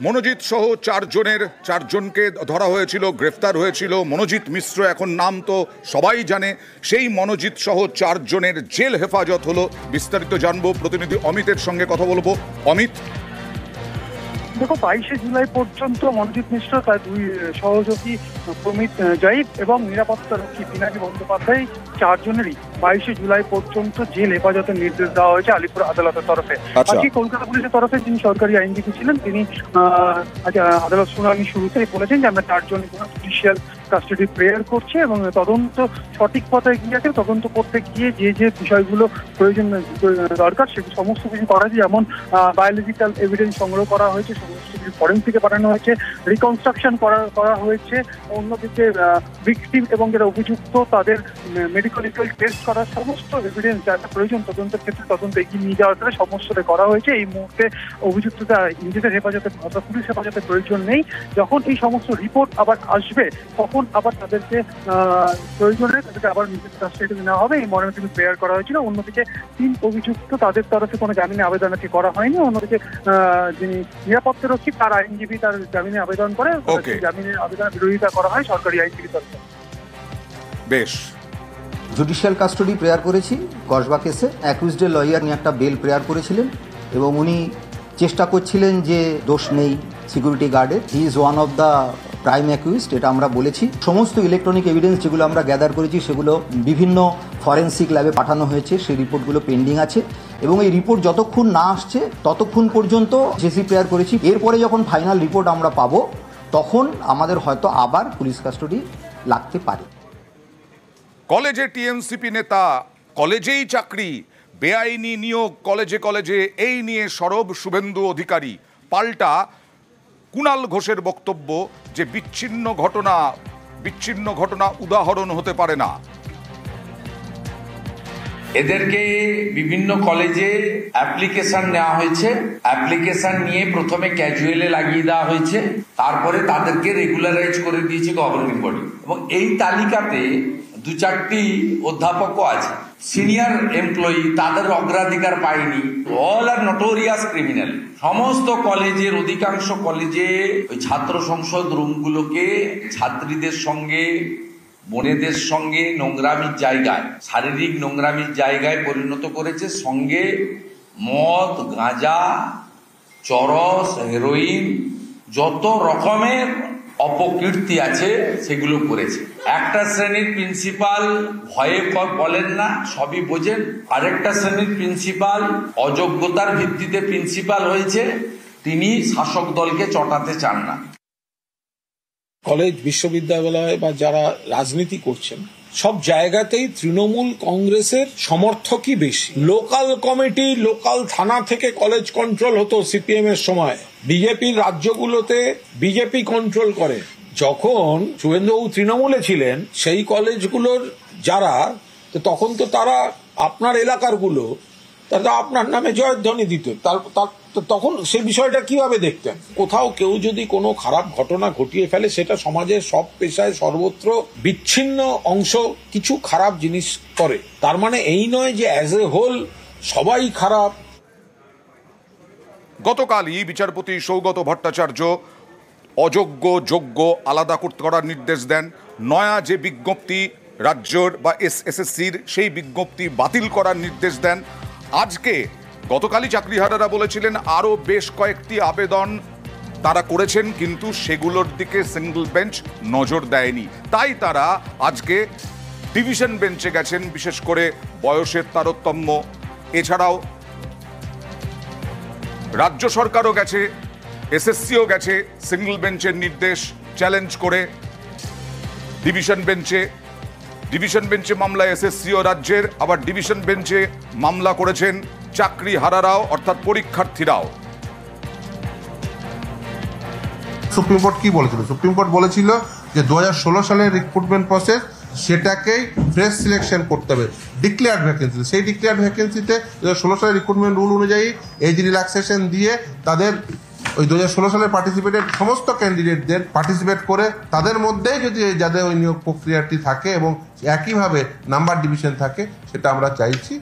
মনোজিৎ সহ চারজনকে ধরা হয়েছিল, গ্রেফতার হয়েছিল। মনোজিৎ মিশ্র এখন নাম তো সবাই জানে। সেই মনোজিৎ সহ 4 জনের জেল হেফাজত হলো। বিস্তারিত জানবো, প্রতিনিধি অমিতের সঙ্গে কথা বলবো। অমিত, দেখো, 22শে জুলাই পর্যন্ত মনোজিৎ মিশ্র, তার 2 সহযোগী প্রমিত জাহিদ এবং নিরাপত্তারক্ষী পিনাকি বন্দ্যোপাধ্যায় 4 জনেরই 22শে জুলাই পর্যন্ত জেল হেফাজতের নির্দেশ দেওয়া হয়েছে আলিপুর আদালতের তরফে। আজকে কলকাতা পুলিশের তরফে যিনি সরকারি আইনজীবী ছিলেন, তিনি আদালত শুনানি শুরুতেই বলেছেন যে আমরা 4 জন জুডিশিয়াল কাস্টাডি প্রেয়ার করছে এবং তদন্ত সঠিক পথে গিয়েছে। তদন্ত করতে গিয়ে যে বিষয়গুলো প্রয়োজন দরকার সে সমস্ত কিছু করা হয়েছে। যেমন বায়োলজিক্যাল এভিডেন্স সংগ্রহ করা হয়েছে, সমস্ত কিছু ফরেন্সিকে পাঠানো হয়েছে, রিকনস্ট্রাকশন করা হয়েছে। অন্যদিকে ভিকটিম এবং যারা অভিযুক্ত তাদের মেডিকেল টেস্ট করার সমস্ত এভিডেন্স যা প্রয়োজন তদন্তের ক্ষেত্রে তদন্ত এগিয়ে নিয়ে যাওয়ার ক্ষেত্রে সমস্তটা করা হয়েছে। এই মুহূর্তে অভিযুক্তরা নিজেদের হেফাজতে অথবা পুলিশ হেফাজতের প্রয়োজন নেই। যখন এই সমস্ত রিপোর্ট আবার আসবে তখন আবার তাদেরকে প্রয়োজনে তাদেরকে আবার নিজেদের কাস্টাডিতে নেওয়া হবে, এই মর্মে কিন্তু প্রেয়ার করা হয়েছিল। অন্যদিকে 3 অভিযুক্ত তাদের তরফে কোনো জামিনের আবেদন করা হয়নি। অন্যদিকে যিনি নিরাপত্তারক্ষী তার আইনজীবী তার জামিনের আবেদন করে, জামিনের আবেদনের বিরোধিতা করা হয় সরকারি আইনজীবীর তরফে। বেশ, জুডিশিয়াল কাস্টডি প্রেয়ার করেছি কসবা কেসে। অ্যাকিউজডের লয়ার নিয়ে একটা বেল প্রেয়ার করেছিলেন এবং উনি চেষ্টা করছিলেন যে দোষ নেই সিকিউরিটি গার্ডের। He is one of the prime accused, এটা আমরা বলেছি। সমস্ত ইলেকট্রনিক এভিডেন্স যেগুলো আমরা গ্যাদার করেছি সেগুলো বিভিন্ন ফরেন্সিক ল্যাবে পাঠানো হয়েছে, সেই রিপোর্টগুলো পেন্ডিং আছে এবং এই রিপোর্ট যতক্ষণ না আসছে ততক্ষণ পর্যন্ত জেসি প্রেয়ার করেছি। এরপরে যখন ফাইনাল রিপোর্ট আমরা পাবো তখন আমাদের হয়তো আবার পুলিশ কাস্টডি লাগতে পারে। কলেজে টিএমসিপি নেতা, কলেজেই চাকরি, বেআইনি নিয়োগ কলেজে কলেজে, এই নিয়ে সরব শুভেন্দু অধিকারী। পাল্টা কুণাল ঘোষের বক্তব্য যে বিচ্ছিন্ন ঘটনা উদাহরণ হতে পারে না। এদেরকে বিভিন্ন কলেজে অ্যাপ্লিকেশন নেওয়া হয়েছে, অ্যাপ্লিকেশন নিয়ে প্রথমে ক্যাজুয়ালে লাগিয়ে দেওয়া হয়েছে, তারপরে তাদেরকে রেগুলারাইজ করে দিয়েছে গভর্নিং বডি। এবং এই তালিকাতে 2-4টি অধ্যাপকও আছে, সিনিয়র এমপ্লয়ি, তাদের অগ্রাধিকার পায়নি। অল আর নটোরিয়াস ক্রিমিনাল। সমস্ত কলেজের অধিকাংশ কলেজে ওই ছাত্র সংসদ রুমগুলোকে ছাত্রীদের সঙ্গে, বোনেদের সঙ্গে নোংরামির জায়গায়, শারীরিক নোংরামির জায়গায় পরিণত করেছে। সঙ্গে মদ, গাঁজা, চরস, হেরোইন, যত রকমের অপকীর্তি আছে সেগুলো করেছে। একটা শ্রেণীর প্রিন্সিপাল ভয়ে বলেন না, সবই বোঝেন। আরেকটা শ্রেণীর প্রিন্সিপাল অযোগ্যতার ভিত্তিতে প্রিন্সিপাল হয়েছে, তিনি শাসক দলকে চটাতে চান না। কলেজ, বিশ্ববিদ্যালয় বা যারা রাজনীতি করছেন সব জায়গাতেই তৃণমূল কংগ্রেসের সমর্থকই বেশি। লোকাল কমিটি, লোকাল থানা থেকে কলেজ কন্ট্রোল হতো সিপিএম এর সময়। বিজেপির রাজ্যগুলোতে বিজেপি কন্ট্রোল করে। যখন শুভেন্দুবাবু তৃণমূলে ছিলেন সেই কলেজগুলোর যারা, তখন তো তারা আপনার এলাকার গুলো তারা আপনার নামে জয়ধ্বনি দিত। তখন সেই বিষয়টা কিভাবে দেখতেন? কোথাও কেউ যদি কোনো খারাপ ঘটনা ঘটিয়ে ফেলে সেটা সমাজের সব পেশায় সর্বত্র বিচ্ছিন্ন অংশ কিছু খারাপ জিনিস করে। তার মানে এই নয় যে অ্যাজ এ হোল সবাই খারাপ। গতকালই বিচারপতি সৌগত ভট্টাচার্য অযোগ্য যোগ্য আলাদা করার নির্দেশ দেন। নয়া যে বিজ্ঞপ্তি রাজ্যর বা এসএসসির, সেই বিজ্ঞপ্তি বাতিল করার নির্দেশ দেন। আজকে গতকালই চাকরিহারারা বলেছিলেন আরও বেশ কয়েকটি আবেদন তারা করেছেন, কিন্তু সেগুলোর দিকে সিঙ্গল বেঞ্চ নজর দেয়নি। তাই তারা আজকে ডিভিশন বেঞ্চে গেছেন, বিশেষ করে বয়সের তারতম্য। এছাড়াও রাজ্য সরকারও গেছে, এসএসসিও গেছে সিঙ্গল বেঞ্চের নির্দেশ চ্যালেঞ্জ করে ডিভিশন বেঞ্চে মামলা এসএসসিও রাজ্যের, আবার ডিভিশন বেঞ্চে মামলা করেছেন চাকরিহারারাও, অর্থাৎ পরীক্ষার্থীরাও। সুপ্রিম কোর্ট কি বলেছিল? সুপ্রিম কোর্ট বলেছিল যে 2016 সালের রিক্রুটমেন্ট প্রসেস, সেটাকেই ফ্রেশ সিলেকশন করতে হবে ডিক্লেয়ার্ড ভ্যাকেন্সি। সেই ডিক্লেয়ার্ড ভ্যাকেন্সিতে 2016 সালের রিক্রুটমেন্ট রুল অনুযায়ী এজ রিল্যাক্সেশন দিয়ে তাদের ওই 2016 সালের পার্টিসিপেটেড সমস্ত ক্যান্ডিডেটদের পার্টিসিপেট করে তাদের মধ্যেই যদি যাদের ওই নিয়োগ প্রক্রিয়াটি থাকে এবং একইভাবে নাম্বার ডিভিশন থাকে, সেটা আমরা চাইছি।